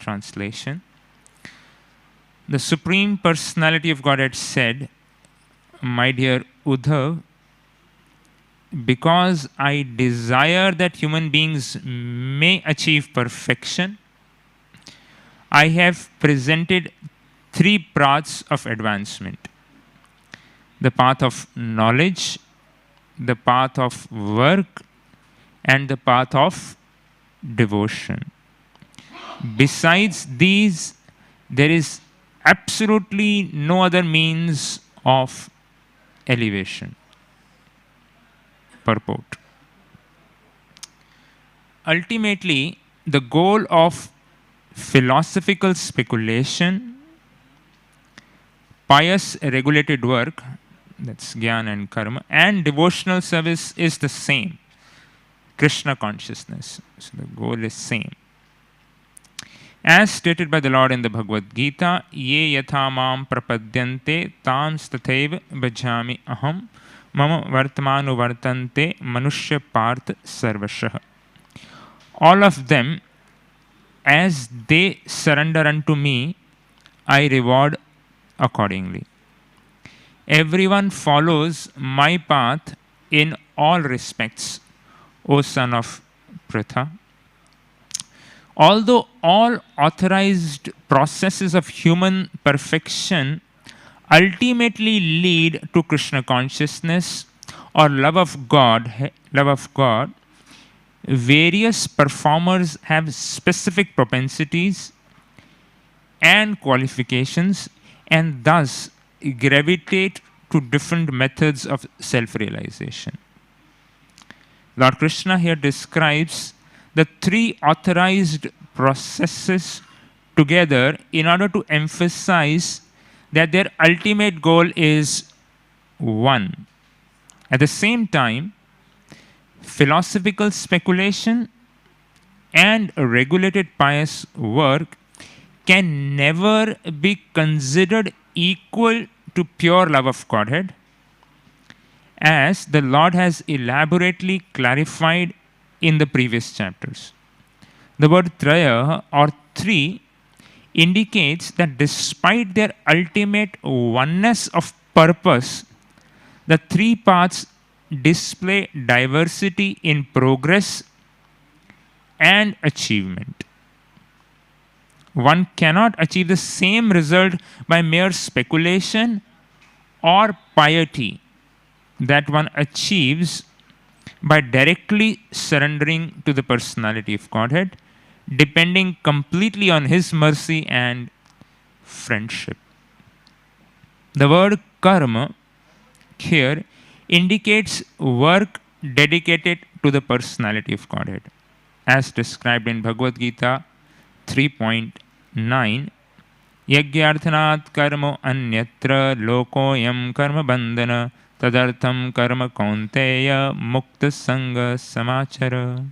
translation. The Supreme Personality of Godhead said, "My dear Uddhav, because I desire that human beings may achieve perfection, I have presented three paths of advancement: the path of knowledge, the path of work, and the path of devotion. Besides these, there is absolutely no other means of elevation." Purport. Ultimately, the goal of philosophical speculation, pious regulated work, that's jnana and karma, and devotional service is the same: Krishna consciousness. So the goal is same. As stated by the Lord in the Bhagavad Gita, "Ye yatha mam prapadyante tams tathaiva bhajami aham mama vartamanu vartante manushya parth sarvashah." All of them, as they surrender unto me, I reward accordingly. Everyone follows my path in all respects, O son of Pritha. Although all authorized processes of human perfection ultimately lead to Krishna consciousness or love of God, various performers have specific propensities and qualifications, and thus gravitate to different methods of self-realization. Lord Krishna here describes the three authorized processes together in order to emphasize that their ultimate goal is one. At the same time, philosophical speculation and regulated pious work can never be considered equal to pure love of Godhead, as the Lord has elaborately clarified in the previous chapters. The word traya, or three, indicates that despite their ultimate oneness of purpose, the three paths display diversity in progress and achievement. One cannot achieve the same result by mere speculation or piety that one achieves by directly surrendering to the personality of Godhead, depending completely on His mercy and friendship. The word karma here indicates work dedicated to the personality of Godhead, as described in Bhagavad Gita 3.9. Yagyarthanat karma anyatra lokoyam karma bandhana tadartham karma kaunteya mukta sanga samachara.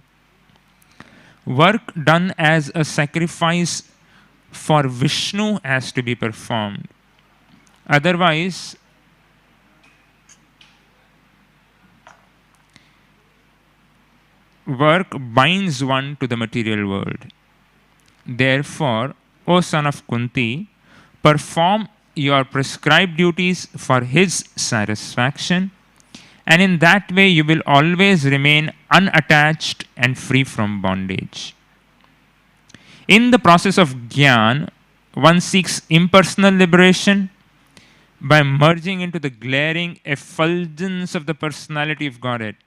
Work done as a sacrifice for Vishnu has to be performed. Otherwise, work binds one to the material world. Therefore, O son of Kunti, perform your prescribed duties for his satisfaction, and in that way you will always remain unattached and free from bondage. In the process of Gyan, one seeks impersonal liberation by merging into the glaring effulgence of the personality of Godhead.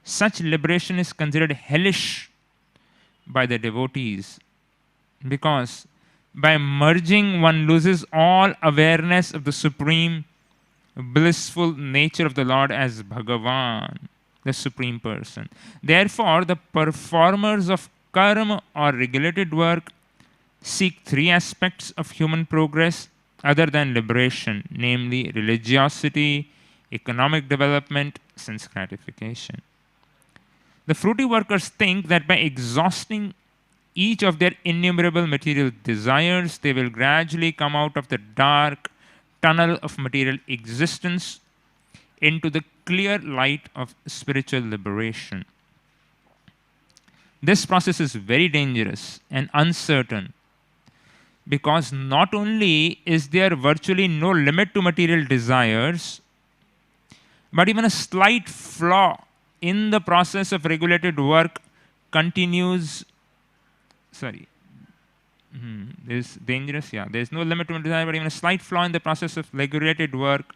Such liberation is considered hellish by the devotees, because by merging one loses all awareness of the supreme blissful nature of the Lord as Bhagavan, the Supreme Person. Therefore, the performers of karma or regulated work seek three aspects of human progress other than liberation, namely religiosity, economic development, sense gratification. The fruity workers think that by exhausting each of their innumerable material desires, they will gradually come out of the dark tunnel of material existence into the clear light of spiritual liberation. This process is very dangerous and uncertain because not only is there virtually no limit to material desires, but even a slight flaw in the process of regulated work continues. Sorry, is dangerous. Yeah, there is no limit to desire, but even a slight flaw in the process of regulated work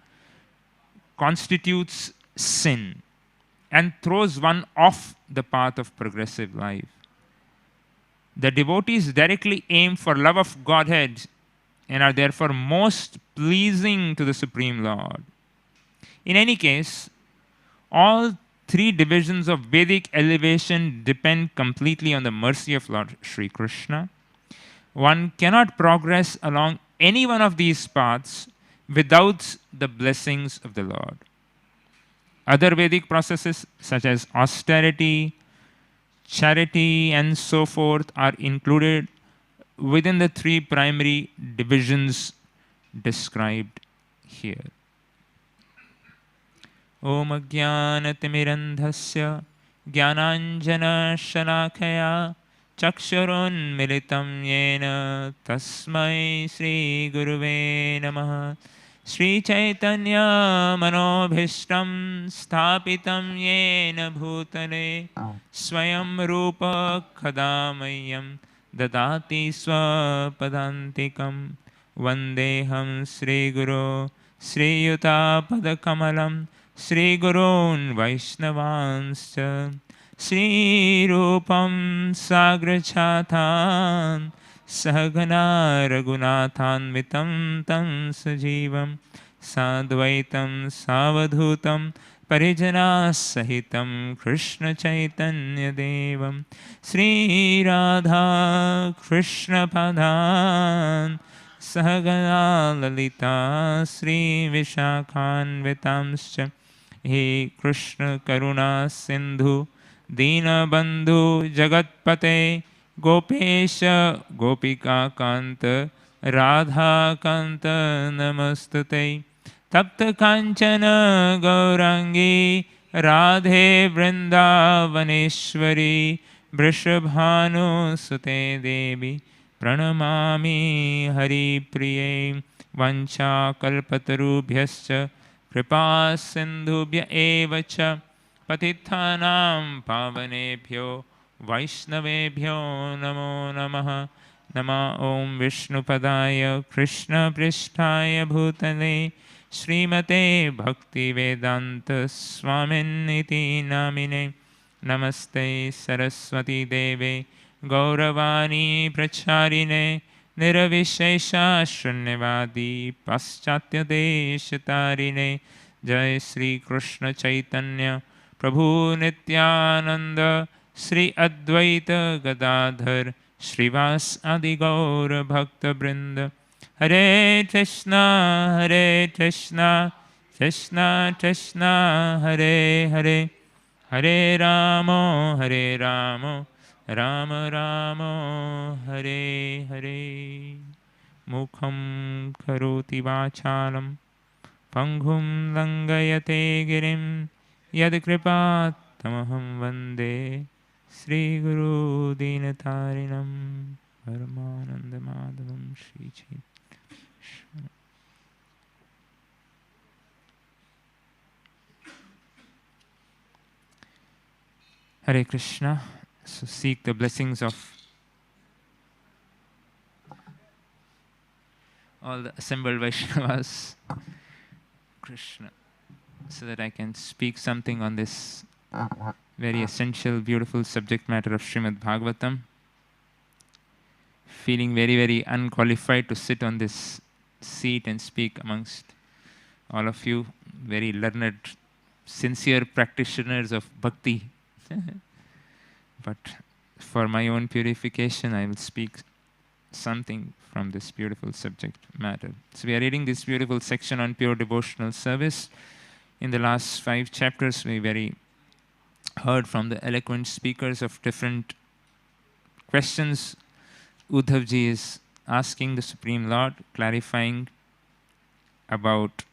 constitutes sin and throws one off the path of progressive life. The devotees directly aim for love of Godhead and are therefore most pleasing to the Supreme Lord. In any case, all three divisions of Vedic elevation depend completely on the mercy of Lord Sri Krishna. One cannot progress along any one of these paths without the blessings of the Lord. Other Vedic processes such as austerity, charity, and so forth are included within the three primary divisions described here. Om Ajnanatimirandhasya Jnananjanashalakaya Chakshurunmilitam Yena Tasmai Sri Guruve Namah. Sri Chaitanya Manobhishtam Sthapitam Yena Bhutale Swayam Rupa Khadamayam Dadati Swapadantikam Vandeham Sri Guru Sri Yuta Padakamalam Sri Gurun Vaishnavanscha Sri Rupam Sagrachatan Sahagana Raghunathanvitam Tam Sajivam Sadvaitam Savadhutam Parijana Sahitam Krishna Chaitanya Devam Sri Radha Krishna Padhan Sahagana Lalita Sri Vishakhanvitamscha He Krishna Karuna Sindhu Dina Bandhu Jagatpate Gopesha Gopika Kanta Radha Kanta Namastute Tapta Kanchana Gaurangi Radhe Vrindavaneshwari Vrishabhanu Sute Devi Pranamami Hari Priye Vancha Kalpatarubhyascha Kripa Sindhubhya Evacha Patithanam Pavanebhyo Vaishnavebhyo Namo Namaha Nama Om Vishnupadaya Krishna Prishtaya Bhutale Srimate Bhakti Vedanta Swaminiti Namine Namaste Saraswati Deve Gauravani Pracharine Niravishesha Shunyavadi Paschatya Deshatarine Jai Sri Krishna Chaitanya Prabhu Nityananda Sri Advaita Gadadhar Srivas Adi Gaura Bhakta Brinda Hare Krishna Krishna Krishna Hare Hare Hare Ramo Rama Rama Hare Hare Mukham Karoti Vachalam Panghum Langayate Girim Yadkripat Tamaham Vande Sri Guru Dinatarinam Paramananda Madhavam Sri Chaitanya. Hare Krishna. So seek the blessings of all the assembled Vaishnavas, Krishna, so that I can speak something on this very essential, beautiful subject matter of Srimad Bhagavatam. Feeling very, very unqualified to sit on this seat and speak amongst all of you, very learned, sincere practitioners of bhakti. But for my own purification, I will speak something from this beautiful subject matter. So we are reading this beautiful section on pure devotional service. In the last 5 chapters, we heard from the eloquent speakers of different questions. Uddhavji is asking the Supreme Lord, clarifying about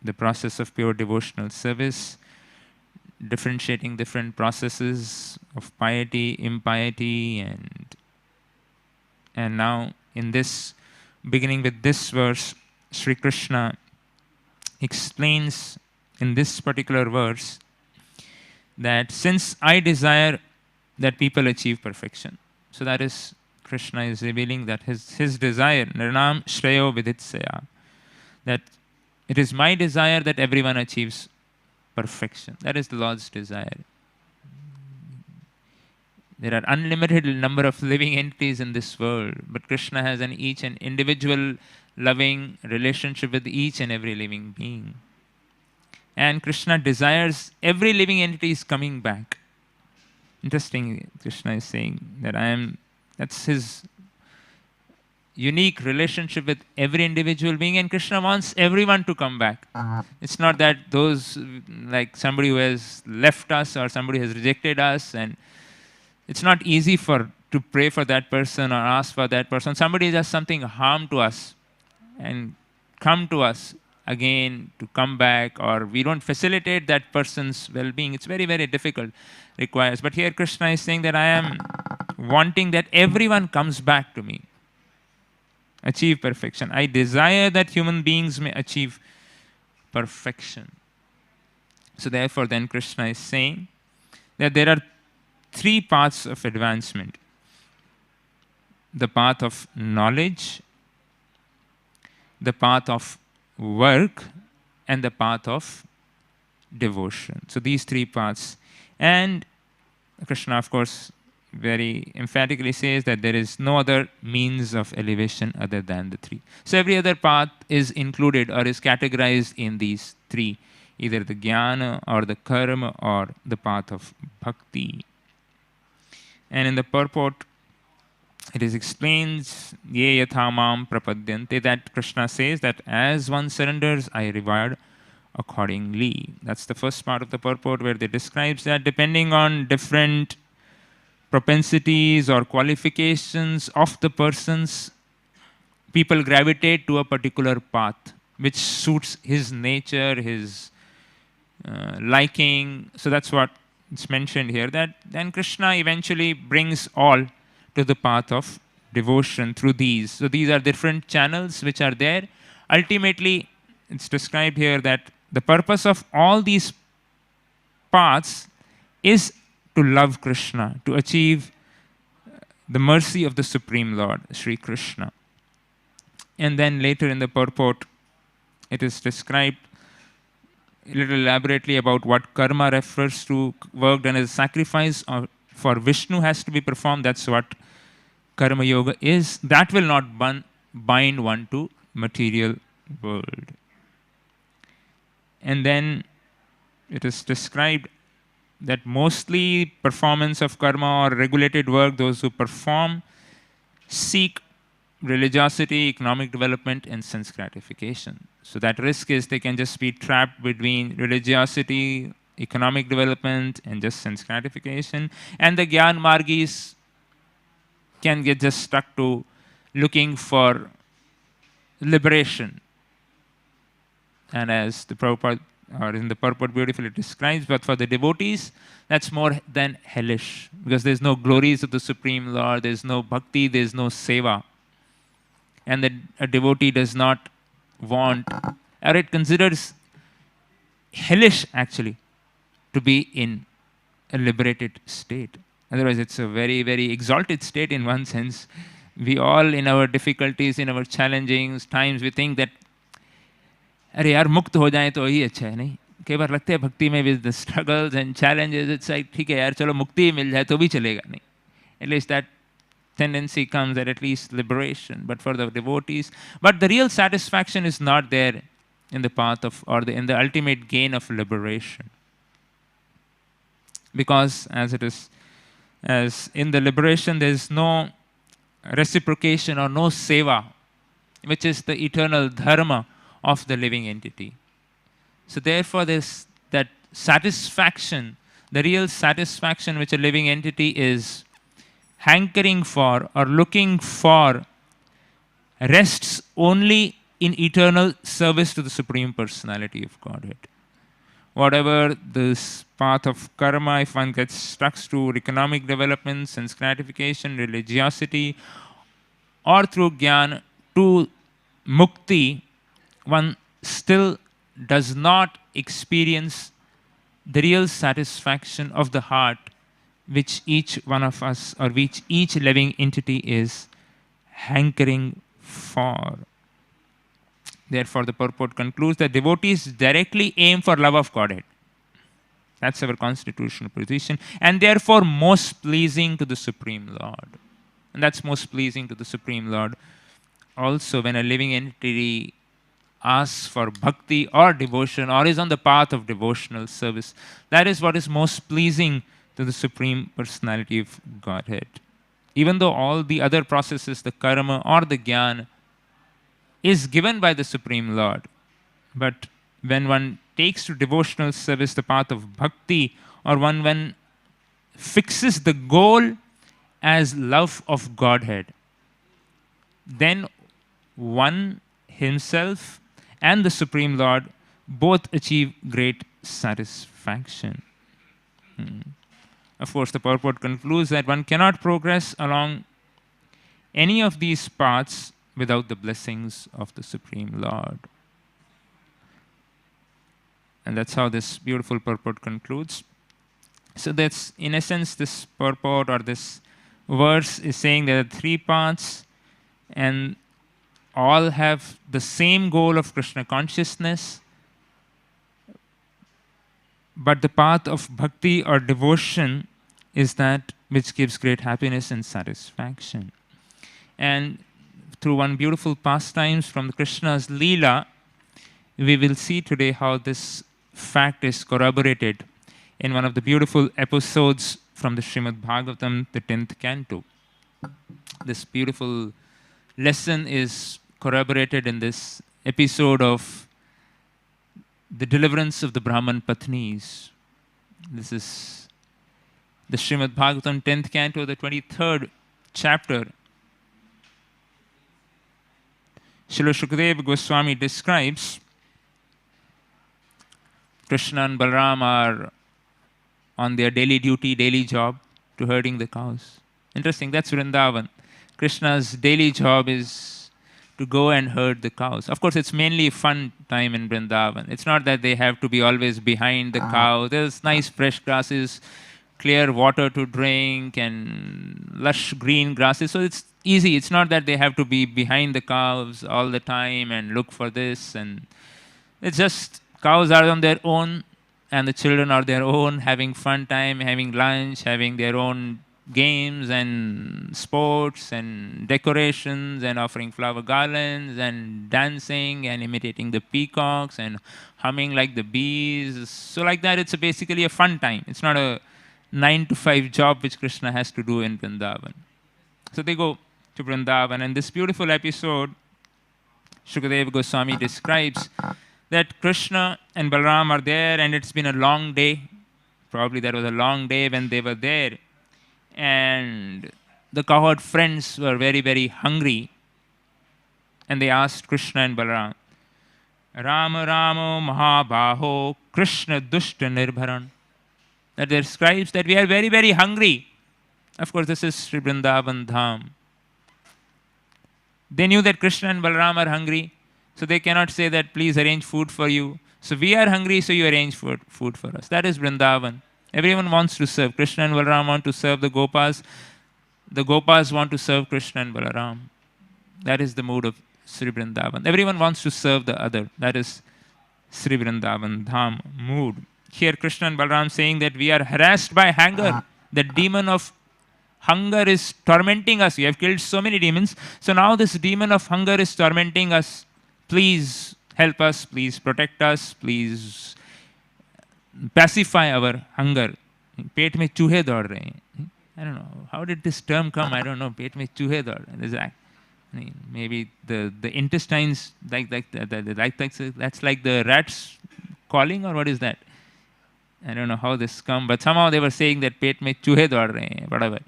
the process of pure devotional service. differentiating different processes of piety, impiety, and now in this, beginning with this verse, Sri Krishna explains in this particular verse that since I desire that people achieve perfection, so that is Krishna is revealing that his desire, Nirnam Shreyo Viditsaya, that it is my desire that everyone achieves perfection. That is the Lord's desire. There are unlimited number of living entities in this world, but Krishna has each an individual loving relationship with each and every living being. And Krishna desires every living entity is coming back. Interesting, Krishna is saying that that's his unique relationship with every individual being, and Krishna wants everyone to come back. It's not that those, like somebody who has left us or somebody has rejected us, and it's not easy to pray for that person or ask for that person. Somebody does something harm to us and come to us again to come back, or we don't facilitate that person's well-being. It's very, very difficult, requires. But here Krishna is saying that I am wanting that everyone comes back to me, achieve perfection. I desire that human beings may achieve perfection. So therefore then Krishna is saying that there are three paths of advancement: the path of knowledge, the path of work, and the path of devotion. So these three paths. And Krishna, of course, very emphatically says that there is no other means of elevation other than the three. So every other path is included or is categorized in these three, either the jnana or the karma or the path of bhakti. And in the purport, it is explained, ye yatha mam prapadyante, that Krishna says that as one surrenders, I reward accordingly. That's the first part of the purport, where they describes that depending on different propensities or qualifications of the persons, people gravitate to a particular path which suits his nature, his liking. So that's what it's mentioned here, that then Krishna eventually brings all to the path of devotion through these. So these are different channels which are there. Ultimately, it's described here that the purpose of all these paths is to love Krishna, to achieve the mercy of the Supreme Lord, Sri Krishna. And then later in the purport, it is described a little elaborately about what karma refers to, work done as sacrifice for Vishnu has to be performed. That's what karma yoga is. That will not bind one to material world. And then it is described that mostly performance of karma or regulated work, those who perform seek religiosity, economic development, and sense gratification. So that risk is they can just be trapped between religiosity, economic development, and just sense gratification. And the Gyan Margis can get just stuck to looking for liberation. And as the Prabhupada, or in the purport beautifully describes, but for the devotees, that's more than hellish, because there's no glories of the Supreme Lord, there's no bhakti, there's no seva. And a devotee does not want, or it considers hellish actually, to be in a liberated state. Otherwise, it's a very, very exalted state in one sense. We all, in our difficulties, in our challenging times, we think that अरे यार मुक्त हो जाए तो ही अच्छा है, नहीं? कई बार लगते हैं भक्ति में with the struggles and challenges, it's like ठीक है यार चलो मुक्ति ही मिल जाए तो भी चलेगा, नहीं? At least that tendency comes, that at least liberation. But for the devotees, but the real satisfaction is not there in the path of, or in the ultimate gain of liberation. Because as in the liberation, there is no reciprocation or no seva, which is the eternal dharma of the living entity. So therefore, there's that satisfaction, the real satisfaction which a living entity is hankering for or looking for, rests only in eternal service to the Supreme Personality of Godhead. whatever this path of karma, if one gets stuck to economic development, sense gratification, religiosity, or through jnana to mukti, one still does not experience the real satisfaction of the heart which each one of us or which each living entity is hankering for. Therefore, the purport concludes that devotees directly aim for love of Godhead. That's our constitutional position, and therefore most pleasing to the Supreme Lord. And that's most pleasing to the Supreme Lord. Also, when a living entity asks for bhakti or devotion or is on the path of devotional service, that is what is most pleasing to the Supreme Personality of Godhead. Even though all the other processes, the karma or the jnana, is given by the Supreme Lord, but when one takes to devotional service the path of bhakti, or one when fixes the goal as love of Godhead, then one himself and the Supreme Lord both achieve great satisfaction. Of course, the purport concludes that one cannot progress along any of these paths without the blessings of the Supreme Lord. And that's how this beautiful purport concludes. So that's, in essence, this purport or this verse is saying there are three paths and all have the same goal of Krishna consciousness, but the path of bhakti or devotion is that which gives great happiness and satisfaction. And through one beautiful pastimes from Krishna's Leela, we will see today how this fact is corroborated in one of the beautiful episodes from the Srimad Bhagavatam, the 10th canto. This beautiful lesson is corroborated in this episode of the deliverance of the Brahman Patnis. This is the Srimad Bhagavatam, 10th canto, the 23rd chapter. Srila Shukadeva Goswami describes Krishna and Balaram are on their daily duty, daily job to herding the cows. Interesting, that's Vrindavan. Krishna's daily job is to go and herd the cows. Of course, it's mainly fun time in Vrindavan. It's not that they have to be always behind the cow. There's nice fresh grasses, clear water to drink, and lush green grasses. So it's easy. It's not that they have to be behind the cows all the time and look for this. And it's just cows are on their own, and the children are their own, having fun time, having lunch, having their own games and sports and decorations and offering flower garlands and dancing and imitating the peacocks and humming like the bees. So like that, it's basically a fun time. It's not a 9-to-5 job which Krishna has to do in Vrindavan. So they go to Vrindavan, and this beautiful episode, Shukadeva Goswami describes that Krishna and Balaram are there, and it's been a long day. Probably there was a long day when they were there. And the cowherd friends were very, very hungry. And they asked Krishna and Balaram, Rama Ramo Mahabaho Krishna Dushta Nirbharan. That describes that we are very, very hungry. Of course, this is Sri Vrindavan Dham. They knew that Krishna and Balaram are hungry, so they cannot say that, please arrange food for you. So we are hungry, so you arrange food for us. That is Vrindavan. Everyone wants to serve. Krishna and Balaram want to serve the Gopas. The Gopas want to serve Krishna and Balaram. That is the mood of Sri Vrindavan. Everyone wants to serve the other. That is Sri Vrindavan Dham mood. Here Krishna and Balaram saying that we are harassed by hunger. The demon of hunger is tormenting us. We have killed so many demons. So now this demon of hunger is tormenting us. Please help us. Please protect us. Please pacify our hunger. पेट में चूहे दौड़ रहे हैं. I don't know. How did this term come? I don't know. पेट में चूहे दौड़ रहे हैं. Maybe the intestines, that's like the rats calling, or what is that? I don't know how this come, but somehow they were saying that पेट में चूहे दौड़ रहे हैं, whatever.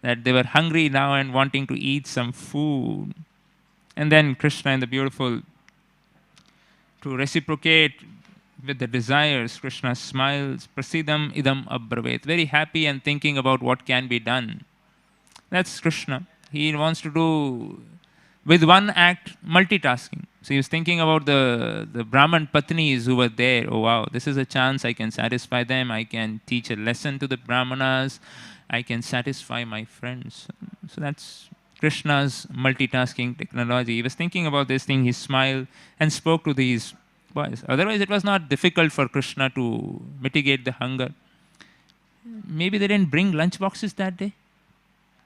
That they were hungry now and wanting to eat some food. And then Krishna and the beautiful, to reciprocate with the desires, Krishna smiles, prasidam idam abbravet, very happy and thinking about what can be done. That's Krishna. He wants to do with one act multitasking. So he was thinking about the Brahman Patnis who were there. Oh wow, this is a chance I can satisfy them. I can teach a lesson to the Brahmanas. I can satisfy my friends. So that's Krishna's multitasking technology. He was thinking about this thing. He smiled and spoke to these boys. Otherwise, it was not difficult for Krishna to mitigate the hunger. Maybe they didn't bring lunch boxes that day.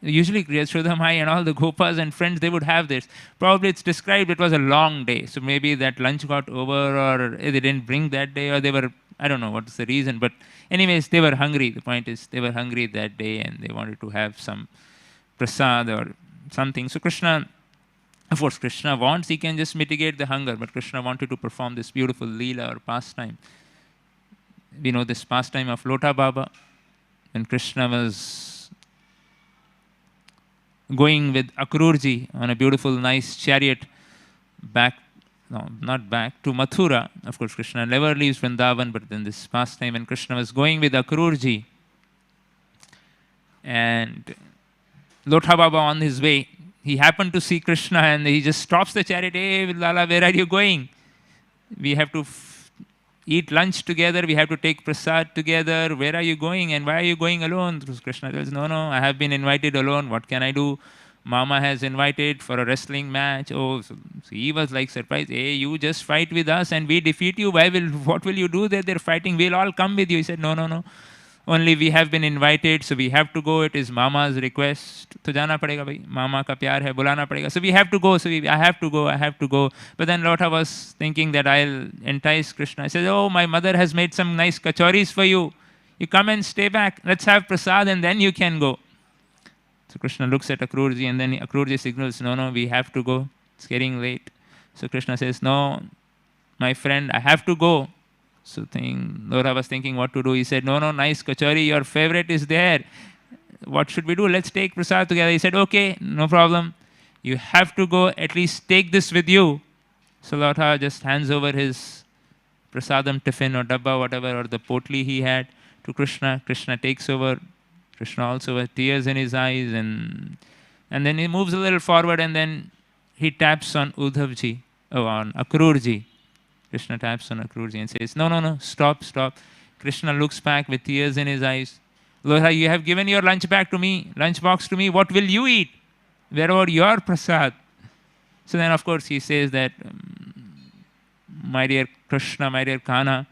Usually Yashodhamai and all the Gopas and friends, they would have this. Probably it's described it was a long day. So maybe that lunch got over or they didn't bring that day or they were, I don't know what's the reason. But anyways, they were hungry. The point is they were hungry that day and they wanted to have some prasad or something. So Krishna, of course, Krishna wants, he can just mitigate the hunger. But Krishna wanted to perform this beautiful leela or pastime. We know this pastime of Lota Baba. When Krishna was going with Akrurji on a beautiful, nice chariot back, no, not back, to Mathura. Of course, Krishna never leaves Vrindavan, but then this past time when Krishna was going with Akrurji and Lotha Baba on his way, he happened to see Krishna and he just stops the chariot. Hey, Lala, where are you going? We have to eat lunch together. We have to take prasad together. Where are you going? And why are you going alone? Krishna says, no, I have been invited alone. What can I do? Mama has invited for a wrestling match. Oh, so he was like surprised. Hey, you just fight with us and we defeat you. What will you do there? They're fighting. We'll all come with you. He said, no. Only we have been invited, so we have to go. It is Mama's request. To jana padega bhai. Mama ka pyar hai, bulana padega. So we have to go. I have to go. But then Lotha was thinking that I'll entice Krishna. He says, oh, my mother has made some nice kachoris for you. You come and stay back. Let's have prasad and then you can go. So Krishna looks at Akrurji and then Akrurji signals, no, we have to go. It's getting late. So Krishna says, no, my friend, I have to go. So Lotha was thinking what to do. He said, no, nice kachori, your favorite is there. What should we do? Let's take prasad together. He said, okay, no problem. You have to go, at least take this with you. So Lotha just hands over his prasadam tiffin or dabba, whatever, or the potli he had to Krishna. Krishna takes over. Krishna also has tears in his eyes and then he moves a little forward and then he taps on Uddhavji, on Akrurji. Krishna taps on Akrurji and says, no, stop. Krishna looks back with tears in his eyes. Lotha, you have given your lunch box to me. What will you eat? Where about your prasad? So then, of course, he says that, my dear Krishna, my dear Kana,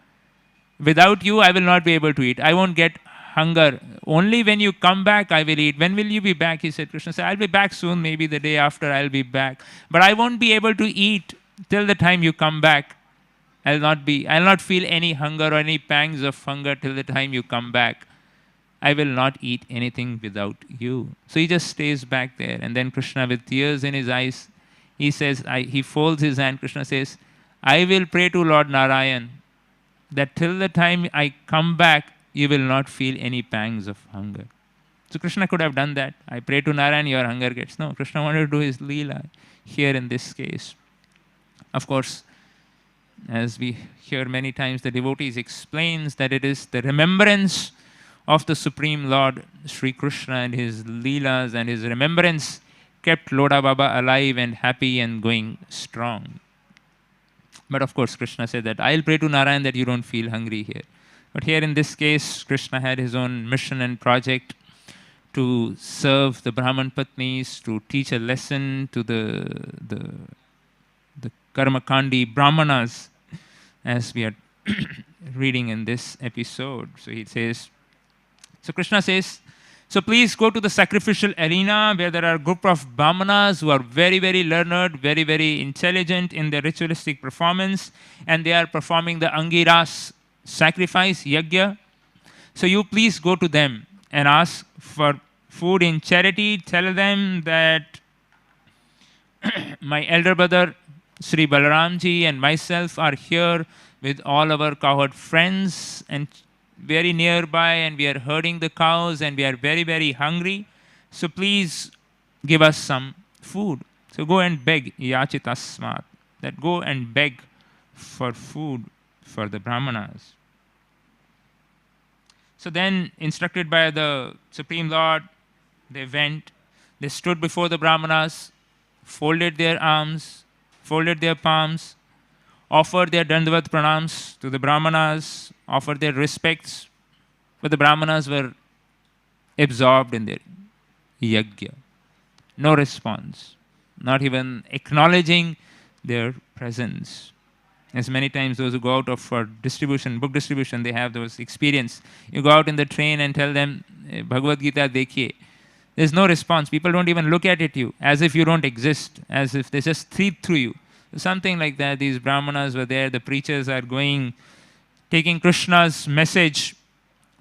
without you, I will not be able to eat. I won't get hunger. Only when you come back, I will eat. When will you be back? He said, Krishna said, I'll be back soon. Maybe the day after I'll be back. But I won't be able to eat till the time you come back. I'll not feel any hunger or any pangs of hunger till the time you come back. I will not eat anything without you. So he just stays back there. And then Krishna, with tears in his eyes, he says, he folds his hand. Krishna says, I will pray to Lord Narayan that till the time I come back, you will not feel any pangs of hunger. So Krishna could have done that. I pray to Narayan, your hunger gets. No, Krishna wanted to do his leela here in this case. Of course, as we hear many times, the devotees explains that it is the remembrance of the Supreme Lord Sri Krishna and his leelas and his remembrance kept Lota Baba alive and happy and going strong. But of course, Krishna said that I'll pray to Narayan that you don't feel hungry here. But here in this case, Krishna had his own mission and project to serve the Brahman Patnis, to teach a lesson to the Karmakandi Brahmanas, as we are reading in this episode. So Krishna says, so please go to the sacrificial arena where there are a group of Brahmanas who are very, very learned, very, very intelligent in their ritualistic performance, and they are performing the Angiras sacrifice, yajna. So you please go to them and ask for food in charity. Tell them that my elder brother Sri Balaramji and myself are here with all our cowherd friends and very nearby, and we are herding the cows and we are very, very hungry. So please give us some food. So go and beg, yachitasmat, that go and beg for food for the Brahmanas. So then, instructed by the Supreme Lord, they went, they stood before the Brahmanas, folded their arms, folded their palms, offered their Dandavat pranams to the Brahmanas, offered their respects, but the Brahmanas were absorbed in their yajna. No response, not even acknowledging their presence. As many times those who go out for distribution, book distribution, they have those experience. You go out in the train and tell them, Bhagavad Gita dekhiye. There's no response. People don't even look at you as if you don't exist, as if they just sleep through you. Something like that. These Brahmanas were there, the preachers are going, taking Krishna's message,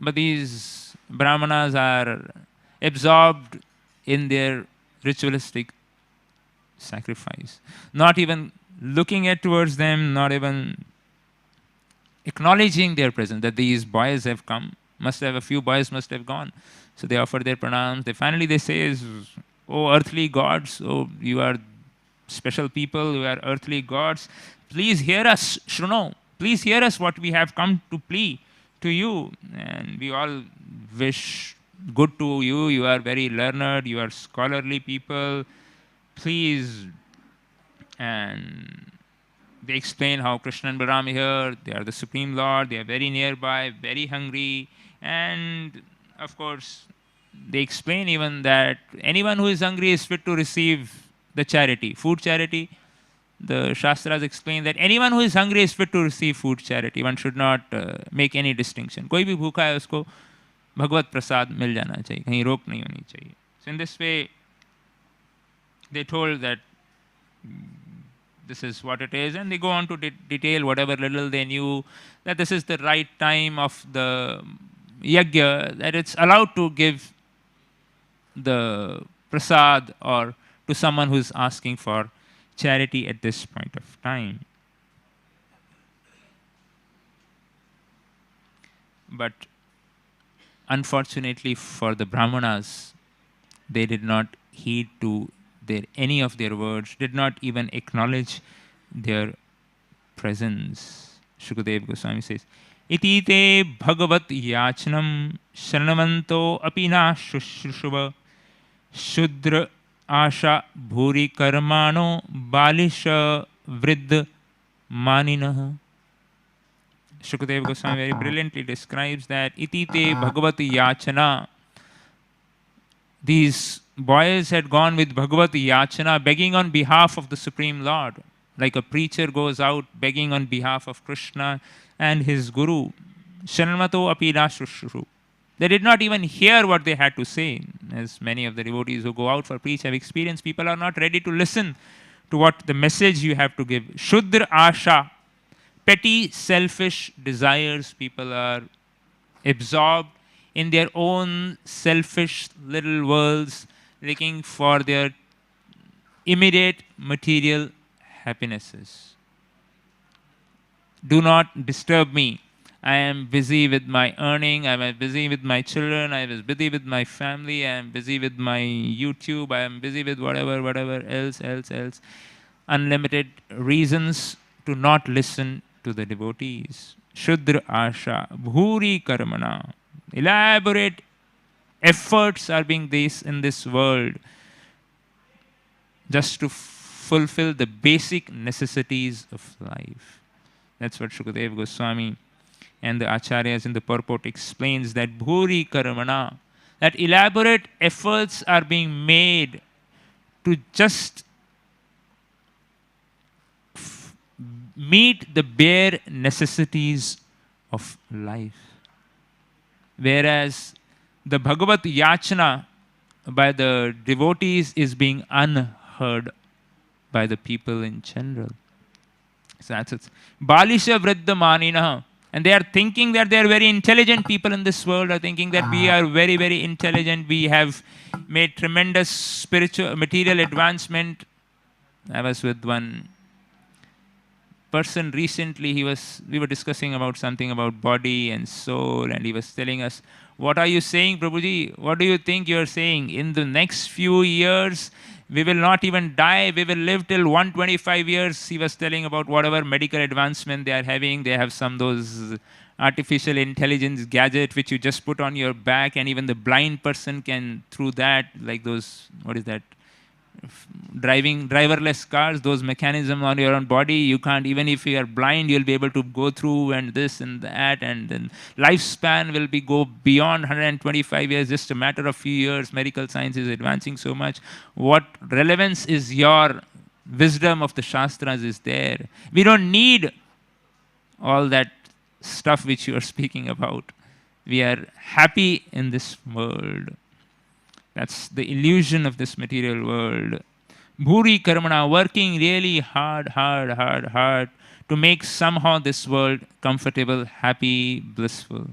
but these Brahmanas are absorbed in their ritualistic sacrifice. Not even looking at towards them, not even acknowledging their presence, that these boys have come. Must have, a few boys must have gone. So they offer their pranams. They say, oh earthly gods, oh you are special people, you are earthly gods. Please hear us, Shruno. Please hear us what we have come to plea to you. And we all wish good to you. You are very learned, you are scholarly people. Please. And they explain how Krishna and Balaram are here, they are the Supreme Lord, they are very nearby, very hungry. And of course, they explain even that anyone who is hungry is fit to receive the charity, food charity. The Shastras explain that anyone who is hungry is fit to receive food charity. One should not make any distinction. कोई भी भूखा है उसको भगवत प्रसाद मिल जाना चाहिए, कहीं रोक नहीं होनी चाहिए. So in this way, they told that this is what it is, and they go on to detail whatever little they knew, that this is the right time of the yajna, that it's allowed to give the prasad or to someone who is asking for charity at this point of time. But unfortunately for the Brahmanas, they did not heed to any of their words, did not even acknowledge their presence. Shukadev Goswami says, Iti te bhagavat yachanam sharnavanto apina shushruva shudra asha bhuri karmano balisha vriddha maninah. Shukadev Goswami very brilliantly describes that Iti te bhagavat yachana. These boys had gone with Bhagavat Yachana, begging on behalf of the Supreme Lord, like a preacher goes out begging on behalf of Krishna and his Guru. Shanmato apina shushru. They did not even hear what they had to say. As many of the devotees who go out for preach have experienced, people are not ready to listen to what the message you have to give. Shudra asha, petty, selfish desires. People are absorbed in their own selfish little worlds, looking for their immediate material happinesses. Do not disturb me. I am busy with my earning, I am busy with my children, I was busy with my family, I am busy with my YouTube, I am busy with whatever else. Unlimited reasons to not listen to the devotees. Shudra asha, bhuri karmana. Elaborate efforts are being these in this world just to fulfill the basic necessities of life. That's what Shukadev Goswami and the Acharyas in the purport explains, that bhuri karmana, that elaborate efforts are being made to just meet the bare necessities of life. Whereas the Bhagavat Yachana by the devotees is being unheard by the people in general. So that's it. Balisha Vriddha Manina. And they are thinking that they are very intelligent people in this world, are thinking that we are very, very intelligent. We have made tremendous spiritual, material advancement. I was with one person recently, we were discussing about something about body and soul, and he was telling us, what are you saying, Prabhuji? What do you think you are saying? In the next few years, We will not even die. We will live till 125 years. He was telling about whatever medical advancement they are having. They have some those artificial intelligence gadget which you just put on your back, and even the blind person can through that, like those, what is that, driving driverless cars, those mechanism on your own body, you can't, even if you are blind, you'll be able to go through, and this and that, and then lifespan will be go beyond 125 years, just a matter of few years. Medical science is advancing so much. What relevance is your wisdom of the Shastras is there. We don't need all that stuff which you are speaking about. We are happy in this world. That's the illusion of this material world. Bhuri Karmana, working really hard to make somehow this world comfortable, happy, blissful.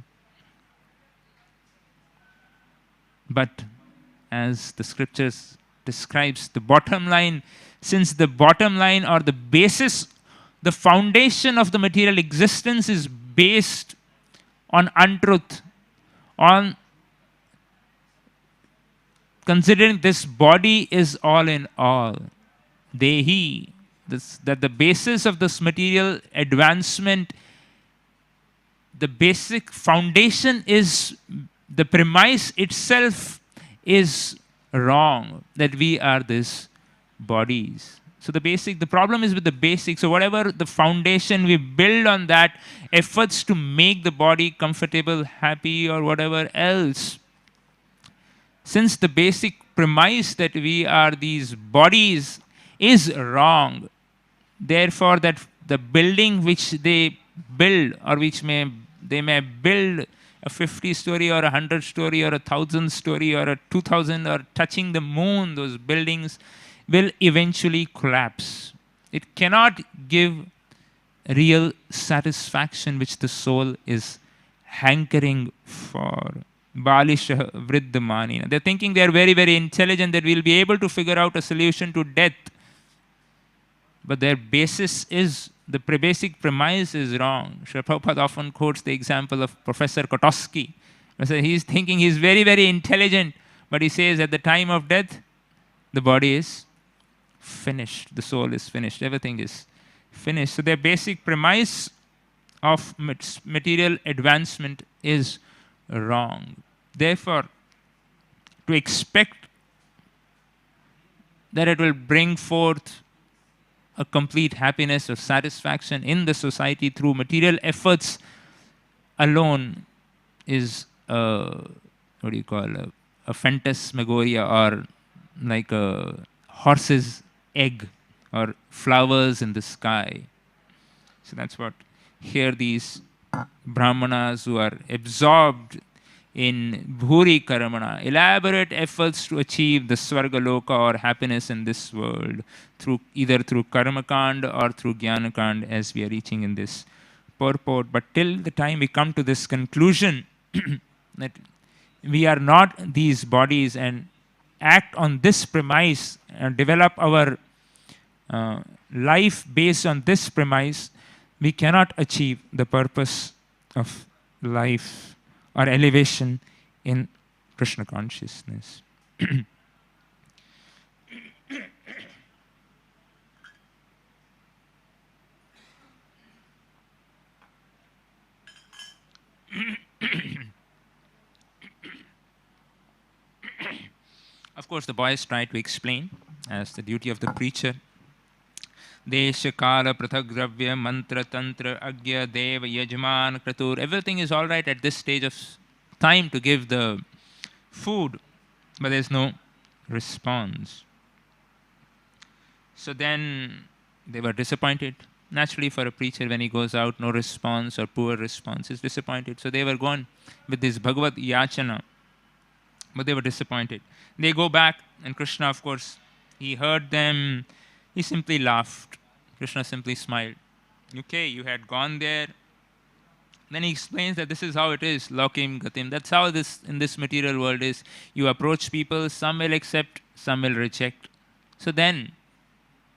But as the scriptures describes, the bottom line, since the bottom line or the basis, the foundation of the material existence is based on untruth, on considering this body is all in all. Dehi, that the basis of this material advancement, the basic foundation is, the premise itself is wrong, that we are these bodies. So the problem is with the basic. So whatever the foundation we build on that, efforts to make the body comfortable, happy, or whatever else, since the basic premise that we are these bodies is wrong, therefore that the building which they build, or which they may build a 50-story or a 100-story or a 1,000-story or a 2,000 or touching the moon, those buildings will eventually collapse. It cannot give real satisfaction which the soul is hankering for. Balishah Vriddhamanina. They're thinking they're very, very intelligent, that we'll be able to figure out a solution to death. But their basis is, the basic premise is wrong. Srila Prabhupada often quotes the example of Professor Kotosky. He's thinking he's very, very intelligent, but he says at the time of death, the body is finished, the soul is finished, everything is finished. So their basic premise of material advancement is wrong. Therefore, to expect that it will bring forth a complete happiness or satisfaction in the society through material efforts alone is a phantasmagoria, or like a horse's egg or flowers in the sky. So that's what here these brahmanas who are absorbed in Bhuri Karamana, elaborate efforts to achieve the Svargaloka or happiness in this world, either through Karmakand or through Jnanakand, as we are reaching in this purport. But till the time we come to this conclusion that we are not these bodies, and act on this premise and develop our life based on this premise, we cannot achieve the purpose of life or elevation in Krishna consciousness. Of course, the boys try to explain, as the duty of the preacher. Desha, Kala, Prathagravya, Mantra, Tantra, Agya, Deva, Yajman, Kratur. Everything is all right at this stage of time to give the food, but there's no response. So then they were disappointed. Naturally, for a preacher, when he goes out, no response or poor response, is disappointed. So they were gone with this Bhagavad Yachana, but they were disappointed. They go back, and Krishna, of course, he heard them. He simply laughed. Krishna simply smiled. Okay, you had gone there. Then he explains that this is how it is, lokim gatim. That's how this in this material world is. You approach people, some will accept, some will reject. So then,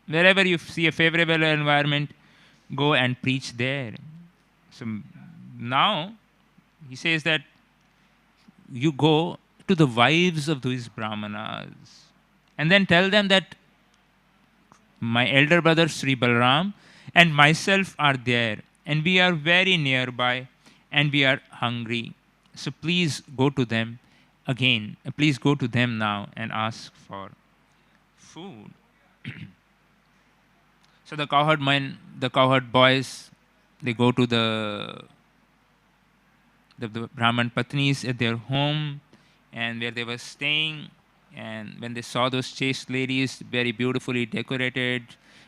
wherever you see a favorable environment, go and preach there. So now, he says that you go to the wives of these brahmanas. and then tell them that my elder brother Sri Balram and myself are there, and we are very nearby, and we are hungry. So please go to them again. Please go to them now and ask for food. So the cowherd men, the cowherd boys, they go to the Brahman Patnis at their home and where they were staying. And when they saw those chaste ladies, very beautifully decorated,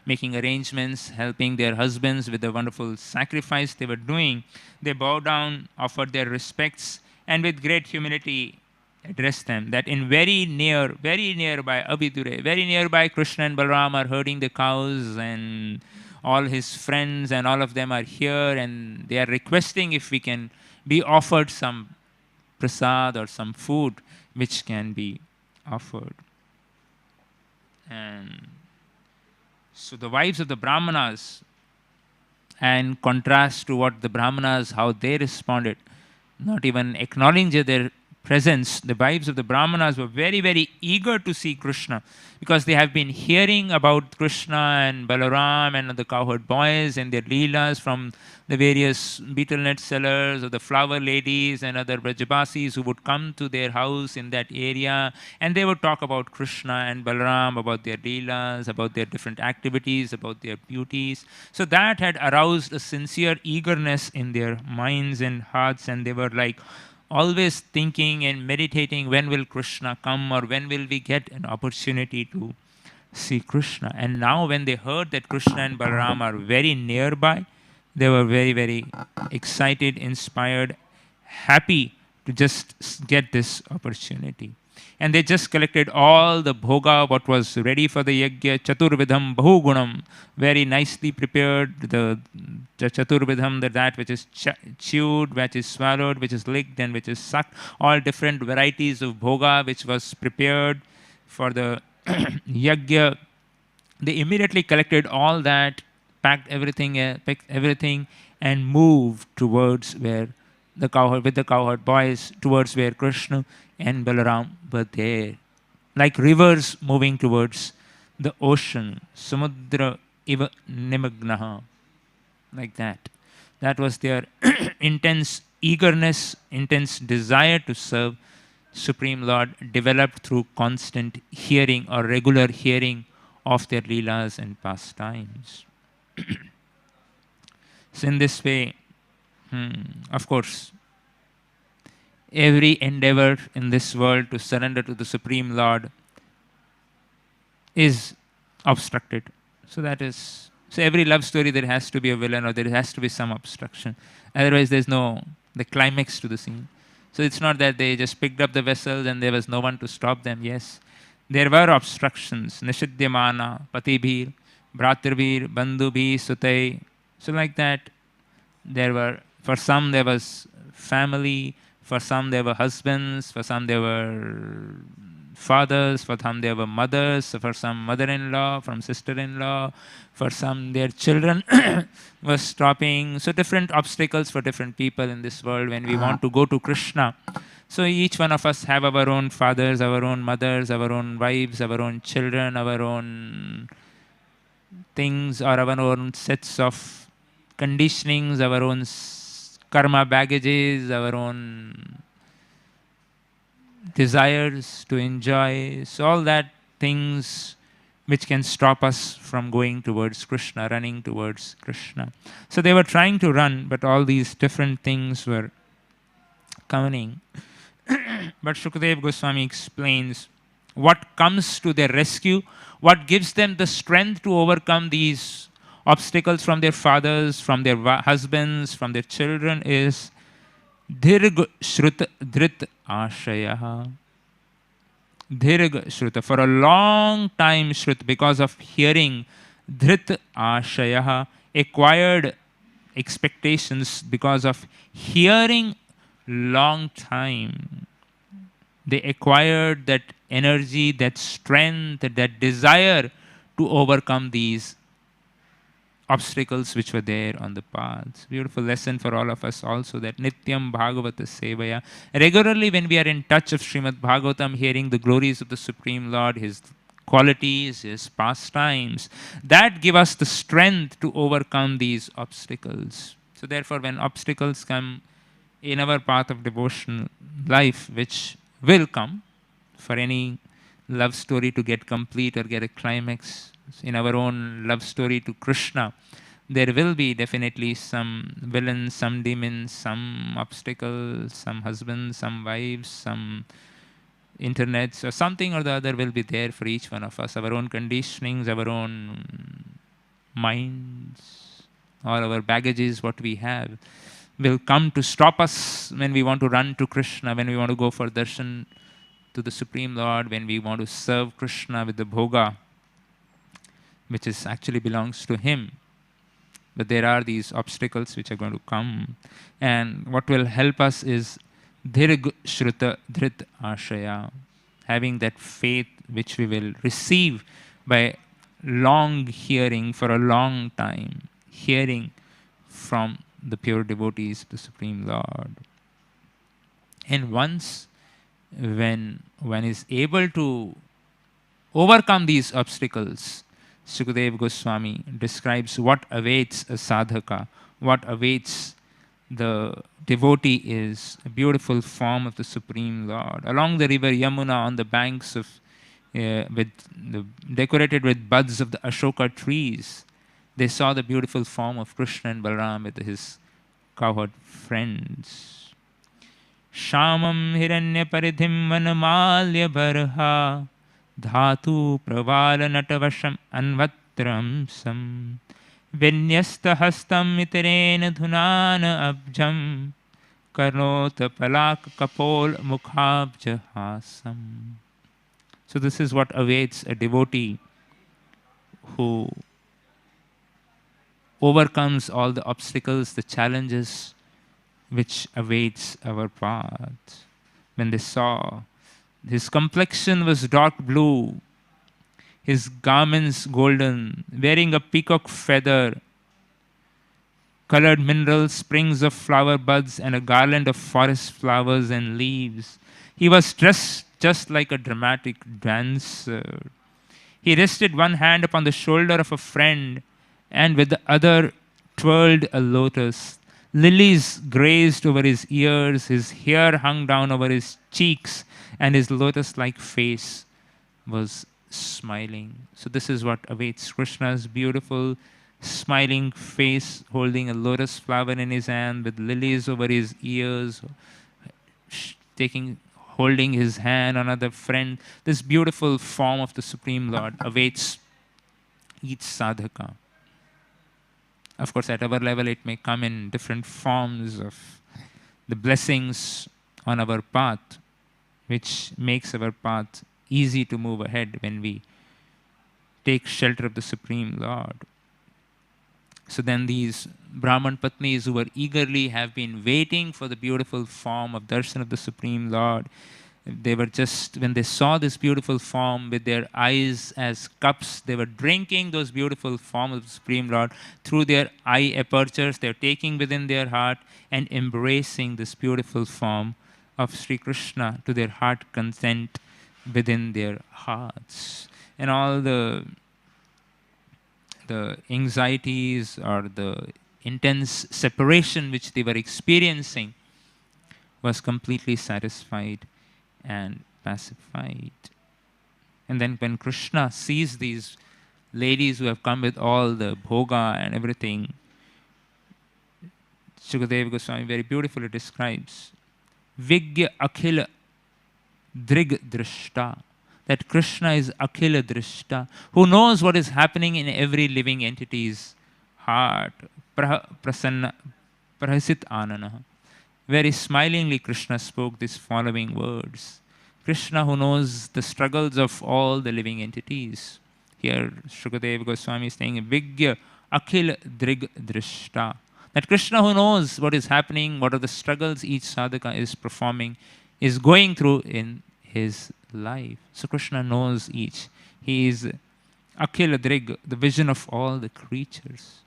making arrangements, helping their husbands with the wonderful sacrifice they were doing, they bowed down, offered their respects, and with great humility addressed them. That in very nearby Abhidure, very nearby Krishna and Balaram are herding the cows, and all his friends and all of them are here, and they are requesting if we can be offered some prasad or some food which can be offered. And so the wives of the Brahmanas, and contrast to what the Brahmanas, how they responded, not even acknowledging their presence, the wives of the Brahmanas were very, very eager to see Krishna because they have been hearing about Krishna and Balaram and the cowherd boys and their leelas from the various betel nut sellers or the flower ladies and other Brajabasis who would come to their house in that area, and they would talk about Krishna and Balaram, about their leelas, about their different activities, about their beauties. So that had aroused a sincere eagerness in their minds and hearts, and they were like always thinking and meditating, when will Krishna come, or when will we get an opportunity to see Krishna. And now when they heard that Krishna and Balaram are very nearby, they were very, very excited, inspired, happy to just get this opportunity. And they just collected all the bhoga, what was ready for the yajna, chaturvidham bahugunam, very nicely prepared, the chaturvidham, that which is chewed, which is swallowed, which is licked, and which is sucked, all different varieties of bhoga which was prepared for the yajna. They immediately collected all that, picked everything, and moved towards where the cowherd boys, towards where Krishna and Balaram were there, like rivers moving towards the ocean. Samudra iva nimagnaha, like that. That was their intense eagerness, intense desire to serve Supreme Lord, developed through constant hearing or regular hearing of their leelas and pastimes. So in this way, of course, every endeavor in this world to surrender to the Supreme Lord is obstructed. So every love story, there has to be a villain, or there has to be some obstruction. Otherwise, there's no the climax to the scene. So it's not that they just picked up the vessels and there was no one to stop them. Yes, there were obstructions. Nishidyamana, patibhir, bhratrabhir, bandhubhir, sutai. So like that, for some there was family, for some there were husbands, for some there were fathers, for some there were mothers, for some mother-in-law, from sister-in-law, for some their children were stopping. So different obstacles for different people in this world when we want to go to Krishna. So each one of us have our own fathers, our own mothers, our own wives, our own children, our own things, or our own sets of conditionings, our own karma baggages, our own desires to enjoy. So all that things which can stop us from going towards Krishna, running towards Krishna. So they were trying to run, but all these different things were coming. But Shukadeva Goswami explains what comes to their rescue, what gives them the strength to overcome these obstacles from their fathers, from their husbands, from their children, is Dhirg Shruta Dhrit Ashayaha. Dhirg Shruta. For a long time, Shruta, because of hearing, Dhrit Ashayaha, acquired expectations because of hearing long time. They acquired that energy, that strength, that desire to overcome these obstacles which were there on the paths. Beautiful lesson for all of us also, that Nityam Bhagavata Sevaya. Regularly when we are in touch of Srimad Bhagavatam, hearing the glories of the Supreme Lord, His qualities, his pastimes, that give us the strength to overcome these obstacles. So therefore, when obstacles come in our path of devotional life, which will come for any love story to get complete or get a climax, in our own love story to Krishna, there will be definitely some villains, some demons, some obstacles, some husbands, some wives, some internets, or something or the other will be there for each one of us. Our own conditionings, our own minds, or our baggages, what we have, will come to stop us when we want to run to Krishna, when we want to go for darshan to the Supreme Lord, when we want to serve Krishna with the bhoga, which is actually belongs to him. But there are these obstacles which are going to come. And what will help us is dhirg shruta dhrit ashaya, having that faith which we will receive by long hearing for a long time, hearing from the pure devotees of the Supreme Lord. And once when one is able to overcome these obstacles, Sukadeva Goswami describes what awaits a sadhaka, what awaits the devotee is a beautiful form of the Supreme Lord. Along the river Yamuna, on the banks of, decorated with buds of the Ashoka trees, they saw the beautiful form of Krishna and Balaram with his cowherd friends. Shamam hiranya paridhim vanamalya barha Dhatu pravala natavasham anvatramsam Vinyasta hastam itarena dhunana abjam Karnota palak kapol mukhabjahasam. So this is what awaits a devotee who overcomes all the obstacles, the challenges which awaits our path. When they saw his complexion was dark blue, his garments golden, wearing a peacock feather, colored minerals, springs of flower buds, and a garland of forest flowers and leaves. He was dressed just like a dramatic dancer. He rested one hand upon the shoulder of a friend and with the other twirled a lotus. Lilies grazed over his ears, his hair hung down over his cheeks, and his lotus-like face was smiling. So this is what awaits Krishna's beautiful smiling face, holding a lotus flower in his hand with lilies over his ears, holding his hand, another friend. This beautiful form of the Supreme Lord awaits each sadhaka. Of course, at our level, it may come in different forms of the blessings on our path, which makes our path easy to move ahead when we take shelter of the Supreme Lord. So then these Brahman Patnis who were eagerly have been waiting for the beautiful form of darshan of the Supreme Lord, they were just, when they saw this beautiful form with their eyes as cups, they were drinking those beautiful form of the Supreme Lord through their eye apertures. They're taking within their heart and embracing this beautiful form of Sri Krishna to their heart content within their hearts. And all the anxieties or the intense separation which they were experiencing was completely satisfied and pacified. And then when Krishna sees these ladies who have come with all the bhoga and everything, Sukadeva Goswami very beautifully describes Vigya Akhila Drig Drishta, that Krishna is Akhila Drishta, who knows what is happening in every living entity's heart. Prasanna Prahasit Anana. Very smilingly Krishna spoke these following words. Krishna who knows the struggles of all the living entities. Here Sukadeva Goswami is saying Vigya Akhila Drig Drishta. That Krishna who knows what is happening, what are the struggles each sadhaka is performing, is going through in his life. So Krishna knows each. He is Akhila Drig, the vision of all the creatures.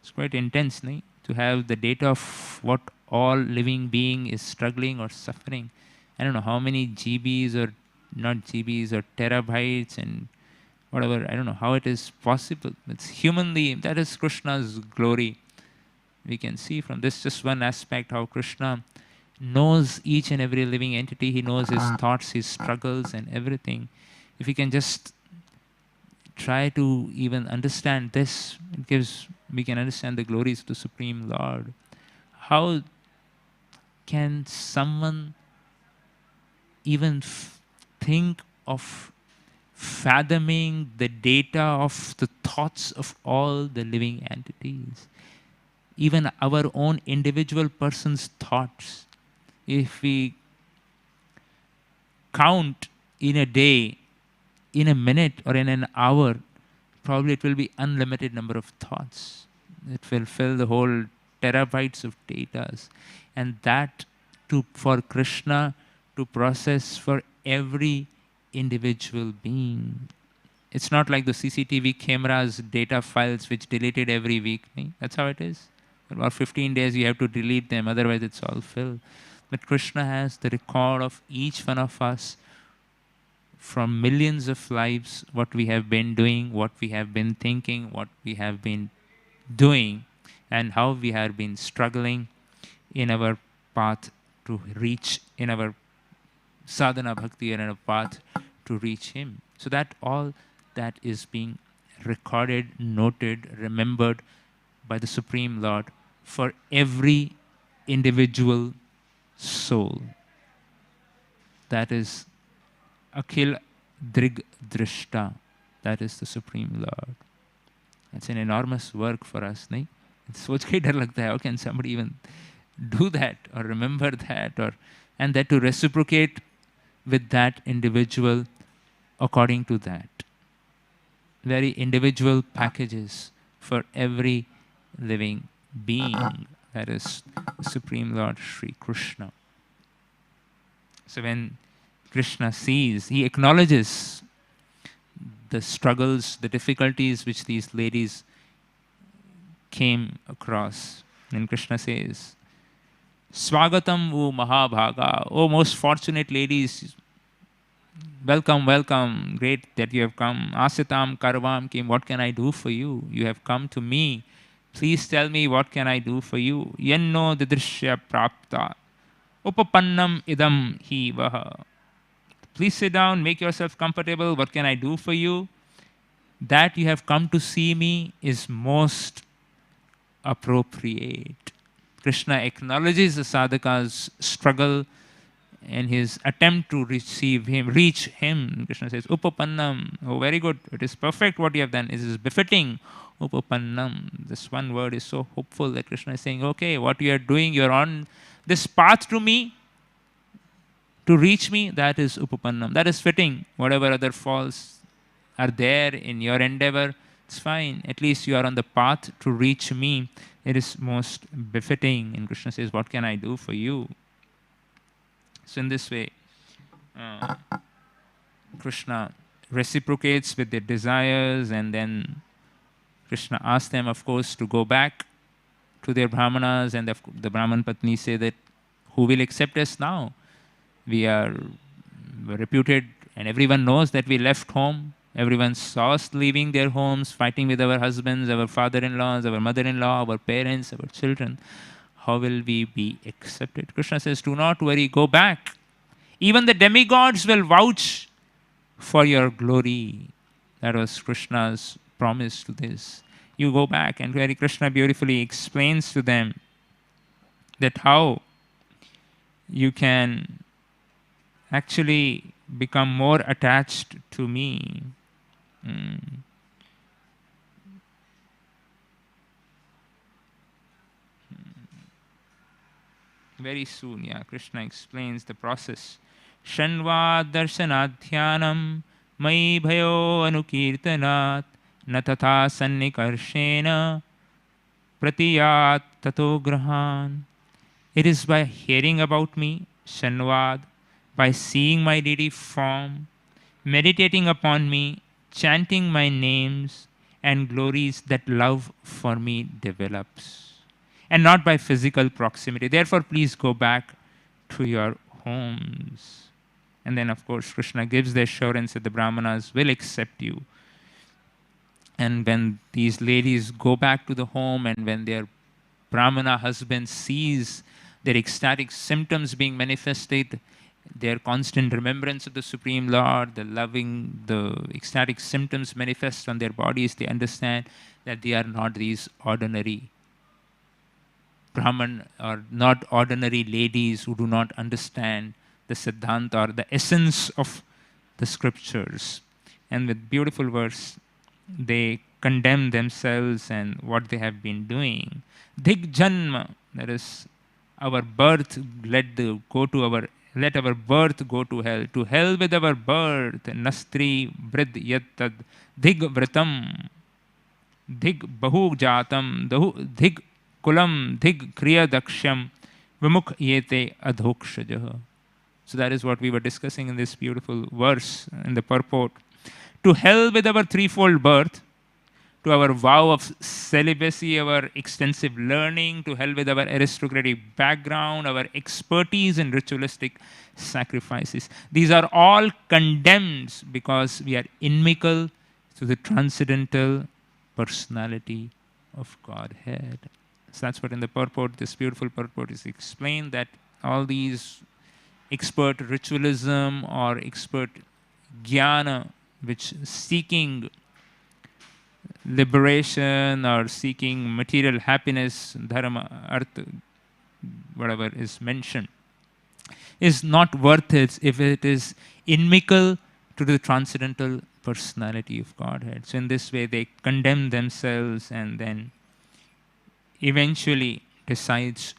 It's quite intense, nahi? To have the data of what all living being is struggling or suffering. I don't know how many GBs or not GBs or terabytes and whatever. I don't know how it is possible. It's humanly, that is Krishna's glory. We can see from this just one aspect how Krishna knows each and every living entity. He knows his thoughts, his struggles, and everything. If we can just try to even understand this, it gives, we can understand the glories of the Supreme Lord. How can someone even think of fathoming the data of the thoughts of all the living entities? Even our own individual person's thoughts. If we count in a day, in a minute, or in an hour, probably it will be unlimited number of thoughts. It will fill the whole terabytes of data. And that for Krishna to process for every individual being. It's not like the CCTV cameras data files which deleted every week. That's how it is. About 15 days you have to delete them, otherwise it's all filled. But Krishna has the record of each one of us from millions of lives, what we have been doing, what we have been thinking, what we have been doing, and how we have been struggling in our path to reach, in our sadhana bhakti and in our path to reach Him. So that all that is being recorded, noted, remembered by the Supreme Lord for every individual soul. That is Akhil Drig Drishta. That is the Supreme Lord. It's an enormous work for us, nahi? सोच के डर लगता है, how can somebody even do that or remember that, or and that to reciprocate with that individual according to that. Very individual packages for every living being. That is Supreme Lord Sri Krishna. So when Krishna sees, he acknowledges the struggles, the difficulties which these ladies came across. And Krishna says, Swagatam O Mahabhaga, O most fortunate ladies, welcome, welcome, great that you have come. Asitam Karvam came, what can I do for you? You have come to me. Please tell me what can I do for you. Yenno didrishya prapta, upapannam idam hi vaha. Please sit down, make yourself comfortable. What can I do for you? That you have come to see me is most appropriate. Krishna acknowledges the sadhaka's struggle and his attempt to reach him. Krishna says, Upapannam. Oh, very good. It is perfect what you have done. It is befitting. Upapannam. This one word is so hopeful that Krishna is saying, okay, what you are doing, you are on this path to me, to reach me, that is Upapannam. That is fitting. Whatever other faults are there in your endeavor, it's fine. At least you are on the path to reach me. It is most befitting. And Krishna says, what can I do for you? So in this way, Krishna reciprocates with their desires, and then Krishna asks them, of course, to go back to their brahmanas, and the Brahman Patni say that, who will accept us now? We are reputed, and everyone knows that we left home. Everyone saw us leaving their homes, fighting with our husbands, our father-in-laws, our mother-in-law, our parents, our children. How will we be accepted? Krishna says, do not worry, go back. Even the demigods will vouch for your glory. That was Krishna's promise to this. You go back, and Hare Krishna beautifully explains to them that how you can actually become more attached to me. Very soon, yeah, Krishna explains the process. Shanva darshanadhyanam mai bhayo anukirtanat na tatha sannikarshena pratiyat tato grahan. It is by hearing about me, Shanvad, by seeing my deity form, meditating upon me, chanting my names and glories, that love for me develops, and not by physical proximity. Therefore, please go back to your homes. And then, of course, Krishna gives the assurance that the Brahmanas will accept you. And when these ladies go back to the home and when their Brahmana husband sees their ecstatic symptoms being manifested, their constant remembrance of the Supreme Lord, the ecstatic symptoms manifest on their bodies, they understand that they are not these ordinary Brahman or not ordinary ladies who do not understand the Siddhanta or the essence of the scriptures. And with beautiful verse, they condemn themselves and what they have been doing. Dhig Janma, that is, our birth, let our birth go to hell. To hell with our birth, Nastri Brid Yattad Dhig Vratam, Dhig Bahu Jatam, Dhig Kulam, Dhig Kriya Daksham, Vimukh Yete Adhokshajaha. So that is what we were discussing in this beautiful verse in the purport. To hell with our threefold birth, to our vow of celibacy, our extensive learning, to hell with our aristocratic background, our expertise in ritualistic sacrifices. These are all condemned because we are inimical to the transcendental personality of Godhead. So that's what in the purport, this beautiful purport is explained, that all these expert ritualism or expert jnana, which seeking liberation or seeking material happiness, dharma, artha, whatever is mentioned, is not worth it if it is inimical to the transcendental personality of Godhead. So in this way they condemn themselves and then eventually decides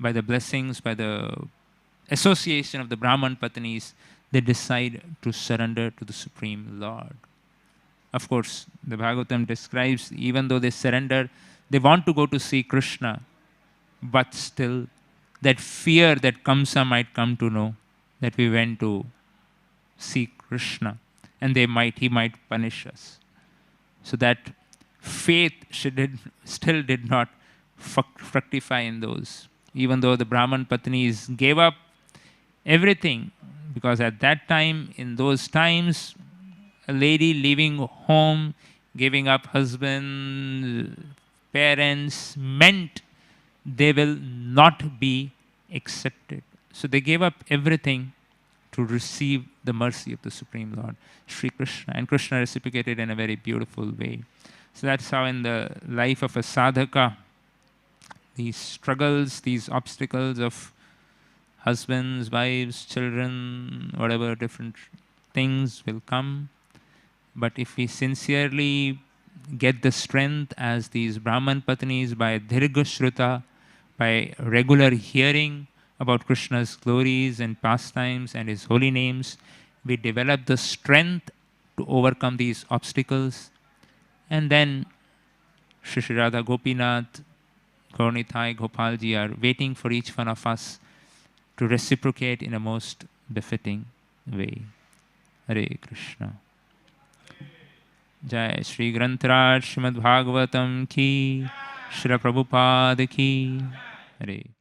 by the blessings, by the association of the Brahman Patnis, they decide to surrender to the Supreme Lord. Of course, the Bhagavatam describes, even though they surrender, they want to go to see Krishna, but still that fear that Kamsa might come to know that we went to see Krishna and he might punish us. So that faith still did not fructify in those. Even though the Brahman Patnis gave up everything, because at that time, in those times, a lady leaving home, giving up husband, parents, meant they will not be accepted. So they gave up everything to receive the mercy of the Supreme Lord, Sri Krishna. And Krishna reciprocated in a very beautiful way. So that's how in the life of a sadhaka, these struggles, these obstacles of husbands, wives, children, whatever different things will come. But if we sincerely get the strength as these Brahman Patnis by Dirgha Shruta, by regular hearing about Krishna's glories and pastimes and his holy names, we develop the strength to overcome these obstacles. And then Shri Radha Gopinath, Gaurnithai, Gopalji are waiting for each one of us to reciprocate in a most befitting way. Hare Krishna. Jai Shri Grantaraj Srimad Bhagavatam ki, Shri Prabhupada ki. Hare.